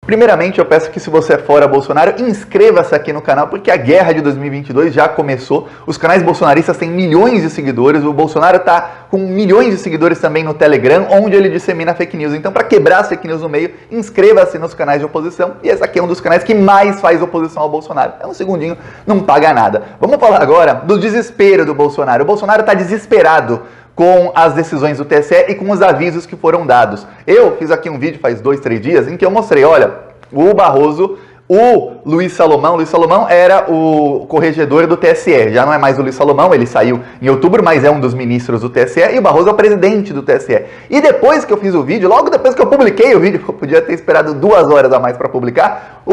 Primeiramente, eu peço que se você é fora Bolsonaro, inscreva-se aqui no canal, porque a guerra de 2022 já começou. Os canais bolsonaristas têm milhões de seguidores, o Bolsonaro está com milhões de seguidores também no Telegram, onde ele dissemina fake news. Então, para quebrar as fake news no meio, inscreva-se nos canais de oposição, e esse aqui é um dos canais que mais faz oposição ao Bolsonaro. É um segundinho, não paga nada. Vamos falar agora do desespero do Bolsonaro. O Bolsonaro está desesperado com as decisões do TSE e com os avisos que foram dados. Eu fiz aqui um vídeo faz 2, 3 dias em que eu mostrei, olha, o Barroso, o Luiz Salomão era o corregedor do TSE, já não é mais o Luiz Salomão, ele saiu em outubro, mas é um dos ministros do TSE, e o Barroso é o presidente do TSE. E depois que eu fiz o vídeo, logo depois que eu publiquei o vídeo, eu podia ter esperado 2 horas a mais para publicar,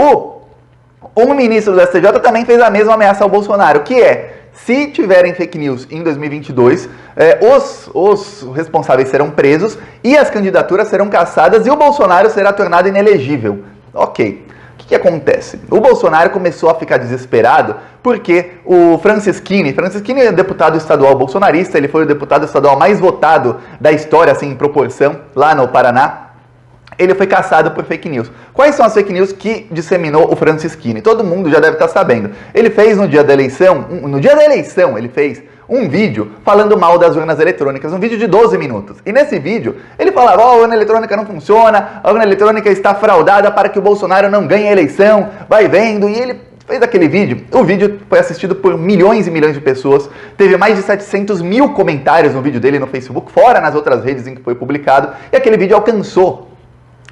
um ministro do STJ também fez a mesma ameaça ao Bolsonaro, que é: se tiverem fake news em 2022, os responsáveis serão presos e as candidaturas serão cassadas e o Bolsonaro será tornado inelegível. Ok. O que acontece? O Bolsonaro começou a ficar desesperado porque o Francisquini é deputado estadual bolsonarista, ele foi o deputado estadual mais votado da história, assim, em proporção, lá no Paraná. Ele foi cassado por fake news. Quais são as fake news que disseminou o Francisquini? Todo mundo já deve estar sabendo. Ele fez no dia da eleição, ele fez um vídeo falando mal das urnas eletrônicas, um vídeo de 12 minutos. E nesse vídeo, ele falava: a urna eletrônica não funciona, a urna eletrônica está fraudada para que o Bolsonaro não ganhe a eleição, vai vendo. E ele fez aquele vídeo. O vídeo foi assistido por milhões e milhões de pessoas, teve mais de 700 mil comentários no vídeo dele no Facebook, fora nas outras redes em que foi publicado, e aquele vídeo alcançou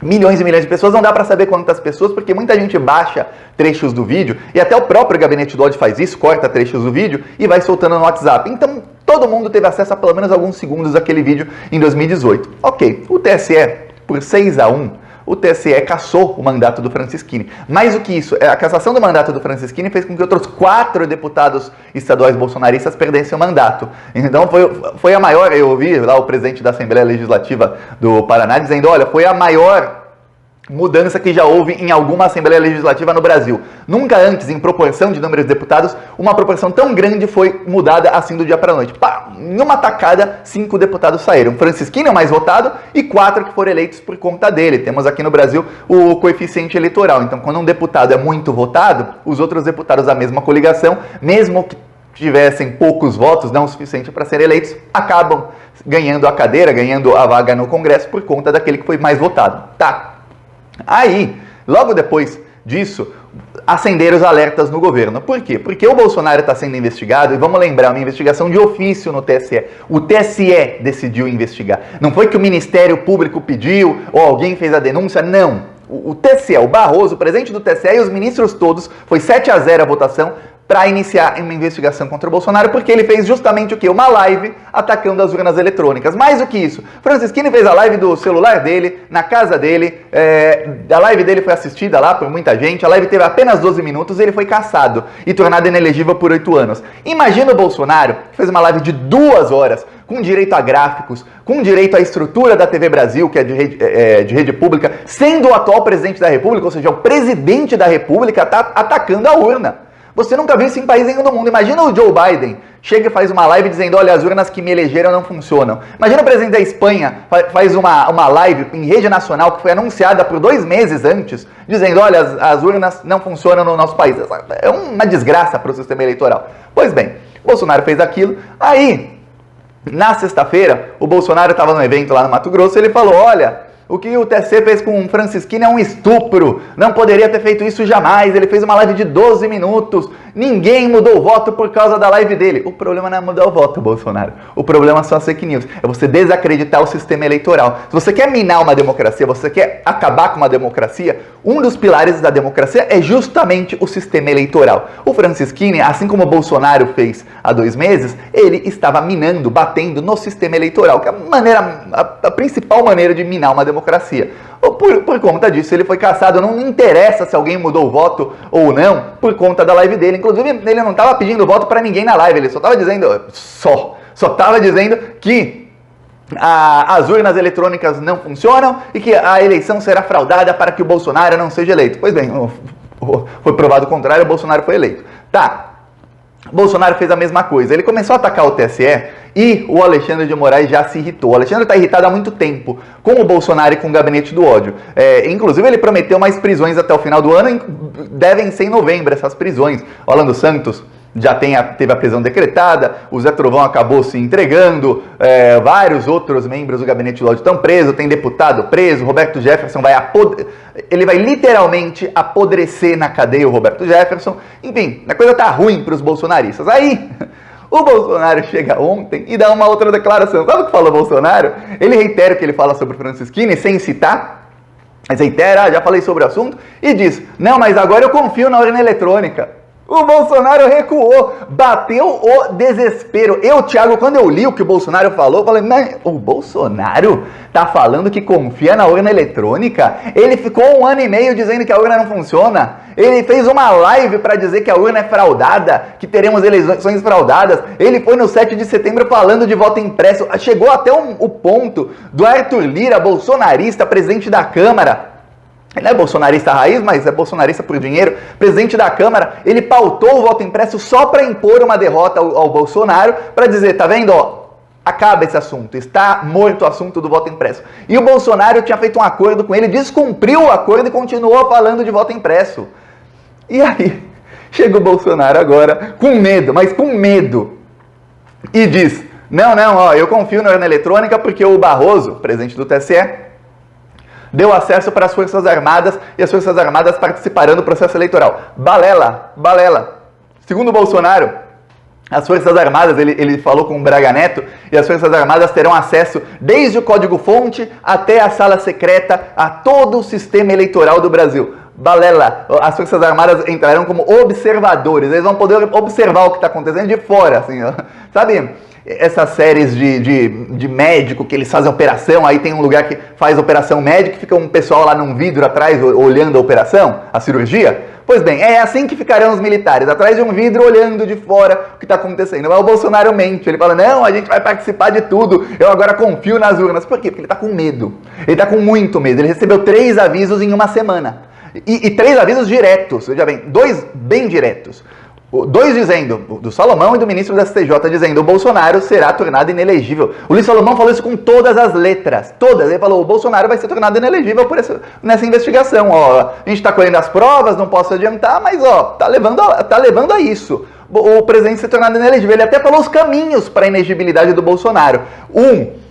milhões e milhões de pessoas. Não dá pra saber quantas pessoas, porque muita gente baixa trechos do vídeo, e até o próprio Gabinete do Ódio faz isso, corta trechos do vídeo e vai soltando no WhatsApp. Então, todo mundo teve acesso a pelo menos alguns segundos daquele vídeo em 2018. Ok, o TSE, por 6-1, o TSE cassou o mandato do Francisquini. Mais do que isso, a cassação do mandato do Francisquini fez com que outros 4 deputados estaduais bolsonaristas perdessem o mandato. Então foi a maior, eu ouvi lá o presidente da Assembleia Legislativa do Paraná dizendo: olha, foi a maior mudança que já houve em alguma Assembleia Legislativa no Brasil. Nunca antes, em proporção de número de deputados, uma proporção tão grande foi mudada assim do dia para a noite. Pá, em uma tacada, 5 deputados saíram. Francisquini é o mais votado e 4 que foram eleitos por conta dele. Temos aqui no Brasil o coeficiente eleitoral. Então, quando um deputado é muito votado, os outros deputados da mesma coligação, mesmo que tivessem poucos votos, não o suficiente para serem eleitos, acabam ganhando a cadeira, ganhando a vaga no Congresso por conta daquele que foi mais votado. Tá. Aí, logo depois disso, acenderam os alertas no governo. Por quê? Porque o Bolsonaro está sendo investigado, e vamos lembrar, uma investigação de ofício no TSE. O TSE decidiu investigar. Não foi que o Ministério Público pediu ou alguém fez a denúncia, não. O TSE, o Barroso, o presidente do TSE e os ministros todos, foi 7-0 a votação para iniciar uma investigação contra o Bolsonaro, porque ele fez justamente o quê? Uma live atacando as urnas eletrônicas. Mais do que isso, Francisquini fez a live do celular dele, na casa dele, a live dele foi assistida lá por muita gente, a live teve apenas 12 minutos e ele foi cassado e tornado inelegível por 8 anos. Imagina o Bolsonaro, que fez uma live de 2 horas, com direito a gráficos, com direito à estrutura da TV Brasil, que é de rede pública, sendo o atual presidente da República, ou seja, o presidente da República está atacando a urna. Você nunca viu isso em país nenhum do mundo. Imagina o Joe Biden, chega e faz uma live dizendo: olha, as urnas que me elegeram não funcionam. Imagina o presidente da Espanha, faz uma live em rede nacional que foi anunciada por 2 meses antes, dizendo: olha, as urnas não funcionam no nosso país. É uma desgraça para o sistema eleitoral. Pois bem, Bolsonaro fez aquilo. Aí, na sexta-feira, o Bolsonaro estava num evento lá no Mato Grosso e ele falou: olha, o que o TSE fez com o Francisquini é um estupro, não poderia ter feito isso jamais, ele fez uma live de 12 minutos, ninguém mudou o voto por causa da live dele. O problema não é mudar o voto, Bolsonaro, o problema são as fake news, é você desacreditar o sistema eleitoral. Se você quer minar uma democracia, você quer acabar com uma democracia, um dos pilares da democracia é justamente o sistema eleitoral. O Francisquini, assim como o Bolsonaro fez há 2 meses, ele estava minando, batendo no sistema eleitoral, que é a principal maneira de minar uma democracia. Por conta disso, ele foi cassado. Não interessa se alguém mudou o voto ou não, por conta da live dele. Inclusive, ele não estava pedindo voto para ninguém na live, ele só estava dizendo, só estava dizendo que as urnas eletrônicas não funcionam e que a eleição será fraudada para que o Bolsonaro não seja eleito. Pois bem, foi provado o contrário, o Bolsonaro foi eleito. Tá. Bolsonaro fez a mesma coisa. Ele começou a atacar o TSE e o Alexandre de Moraes já se irritou. O Alexandre está irritado há muito tempo com o Bolsonaro e com o gabinete do ódio. Inclusive, ele prometeu mais prisões até o final do ano. Devem ser em novembro essas prisões. O Orlando Santos já teve a prisão decretada, o Zé Trovão acabou se entregando, vários outros membros do gabinete do ódio estão presos, tem deputado preso, Roberto Jefferson ele vai literalmente apodrecer na cadeia, o Roberto Jefferson. Enfim, a coisa tá ruim para os bolsonaristas. Aí, o Bolsonaro chega ontem e dá uma outra declaração. Sabe o que falou o Bolsonaro? Ele reitera o que ele fala sobre o Francisquini, sem citar, mas reitera, já falei sobre o assunto, e diz, não, mas agora eu confio na urna eletrônica. O Bolsonaro recuou, bateu o desespero. Thiago, quando eu li o que o Bolsonaro falou, eu falei, mas o Bolsonaro tá falando que confia na urna eletrônica? Ele ficou 1 ano e meio dizendo que a urna não funciona. Ele fez uma live para dizer que a urna é fraudada, que teremos eleições fraudadas. Ele foi no 7 de setembro falando de voto impresso. Chegou até o ponto do Arthur Lira, bolsonarista, presidente da Câmara. Ele não é bolsonarista raiz, mas é bolsonarista por dinheiro. Presidente da Câmara, ele pautou o voto impresso só para impor uma derrota ao Bolsonaro, para dizer, tá vendo, acaba esse assunto, está morto o assunto do voto impresso. E o Bolsonaro tinha feito um acordo com ele, descumpriu o acordo e continuou falando de voto impresso. E aí, chega o Bolsonaro agora, com medo, mas com medo, e diz, não, eu confio na urna eletrônica porque o Barroso, presidente do TSE, deu acesso para as Forças Armadas e as Forças Armadas participarão do processo eleitoral. Balela. Segundo o Bolsonaro, as Forças Armadas, ele falou com o Braga Neto, e as Forças Armadas terão acesso desde o código-fonte até a sala secreta a todo o sistema eleitoral do Brasil. Balela, as Forças Armadas entrarão como observadores, eles vão poder observar o que está acontecendo de fora, assim, ó. Sabe? Essas séries de médico que eles fazem operação, aí tem um lugar que faz operação médica, fica um pessoal lá num vidro atrás olhando a operação, a cirurgia. Pois bem, é assim que ficarão os militares, atrás de um vidro olhando de fora o que está acontecendo. Mas o Bolsonaro mente, ele fala, não, a gente vai participar de tudo, eu agora confio nas urnas. Por quê? Porque ele está com medo, ele está com muito medo, ele recebeu 3 avisos em uma semana. E 3 avisos diretos, veja bem, 2 bem diretos. 2 dizendo, do Salomão e do ministro da STJ, dizendo o Bolsonaro será tornado inelegível. O Luiz Salomão falou isso com todas as letras, todas. Ele falou, o Bolsonaro vai ser tornado inelegível nessa investigação. A gente está colhendo as provas, não posso adiantar, mas tá levando a isso. O presidente ser tornado inelegível. Ele até falou os caminhos para a inegibilidade do Bolsonaro.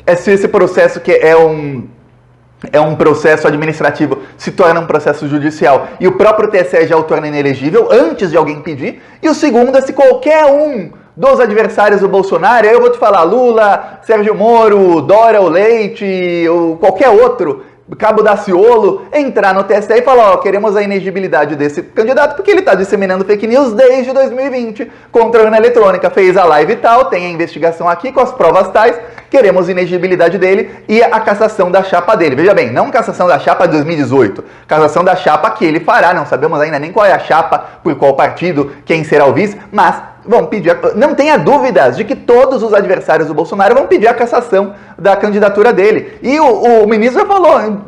É se esse processo que é um processo administrativo, se torna um processo judicial e o próprio TSE já o torna inelegível antes de alguém pedir. E o segundo é se qualquer um dos adversários do Bolsonaro, eu vou te falar, Lula, Sérgio Moro, Dória, o Leite, ou qualquer outro, Cabo Daciolo, entrar no TSE e falar, queremos a inegibilidade desse candidato porque ele está disseminando fake news desde 2020 contra a urna eletrônica, fez a live e tal, tem a investigação aqui com as provas tais, queremos inegibilidade dele e a cassação da chapa dele. Veja bem, não cassação da chapa de 2018, cassação da chapa que ele fará, não sabemos ainda nem qual é a chapa, por qual partido, quem será o vice, mas vão pedir, não tenha dúvidas de que todos os adversários do Bolsonaro vão pedir a cassação da candidatura dele. E o ministro já falou,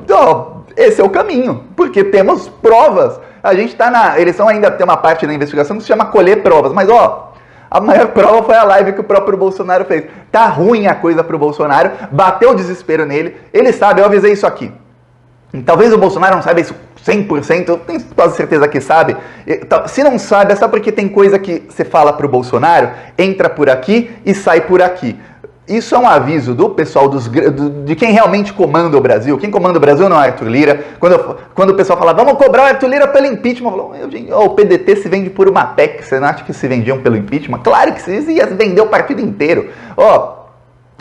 esse é o caminho, porque temos provas. A gente está eles ainda tem uma parte da investigação que se chama colher provas, mas a maior prova foi a live que o próprio Bolsonaro fez. Tá ruim a coisa pro Bolsonaro, bateu o desespero nele, ele sabe, eu avisei isso aqui. Talvez o Bolsonaro não saiba isso 100%, eu tenho quase certeza que sabe. Se não sabe, é só porque tem coisa que você fala pro Bolsonaro, entra por aqui e sai por aqui. Isso é um aviso do pessoal, de quem realmente comanda o Brasil. Quem comanda o Brasil não é Arthur Lira. Quando o pessoal fala, vamos cobrar o Arthur Lira pelo impeachment, o PDT se vende por uma PEC, você não acha que se vendiam pelo impeachment? Claro que se ia vender o partido inteiro.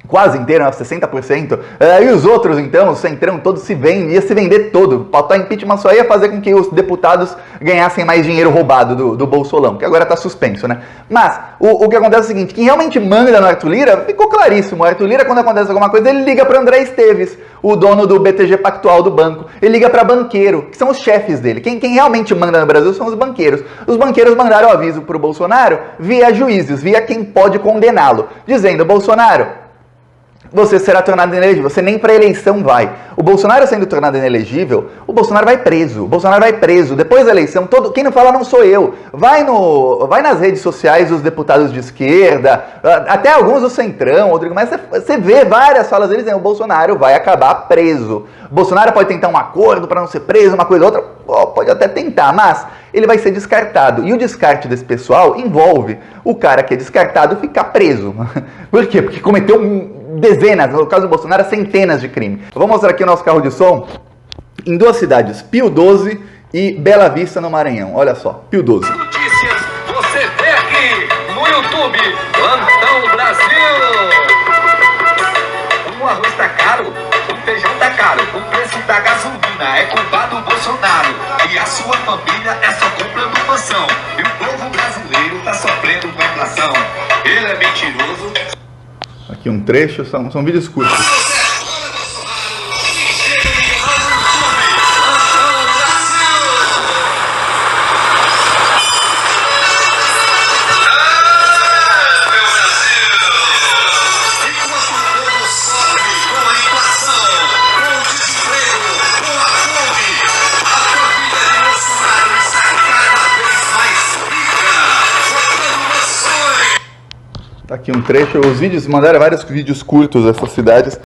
Quase inteiro, 60%. E os outros, então, o Centrão todo ia se vender todo. Pautar impeachment só ia fazer com que os deputados ganhassem mais dinheiro roubado do Bolsolão, que agora está suspenso, né? Mas o que acontece é o seguinte, quem realmente manda no Arthur Lira, ficou claríssimo. O Arthur Lira, quando acontece alguma coisa, ele liga para André Esteves, o dono do BTG Pactual do banco. Ele liga para banqueiro, que são os chefes dele. Quem realmente manda no Brasil são os banqueiros. Os banqueiros mandaram o aviso para o Bolsonaro via juízes, via quem pode condená-lo, dizendo, Bolsonaro, você será tornado inelegível. Você nem para eleição vai. O Bolsonaro sendo tornado inelegível, o Bolsonaro vai preso. O Bolsonaro vai preso. Depois da eleição, quem não fala não sou eu. Vai nas redes sociais dos deputados de esquerda, até alguns do Centrão, Rodrigo, mas você vê várias falas deles dizendo: o Bolsonaro vai acabar preso. O Bolsonaro pode tentar um acordo para não ser preso, uma coisa ou outra, pode até tentar, mas ele vai ser descartado. E o descarte desse pessoal envolve o cara que é descartado ficar preso. Por quê? Porque cometeu dezenas, no caso do Bolsonaro, centenas de crimes. Eu vou mostrar aqui o nosso carro de som em duas cidades, Pio 12 e Bela Vista, no Maranhão. Olha só, Pio 12. Notícias, você vê aqui no YouTube, Plantão Brasil. O arroz tá caro, o feijão tá caro, o preço da gasolina é culpa do Bolsonaro. E a sua família é só comprando mansão. E o povo brasileiro tá sofrendo com a inflação. Ele é mentiroso. Aqui um trecho, são vídeos curtos. Tá aqui um trecho, os vídeos, mandaram vários vídeos curtos dessas cidades.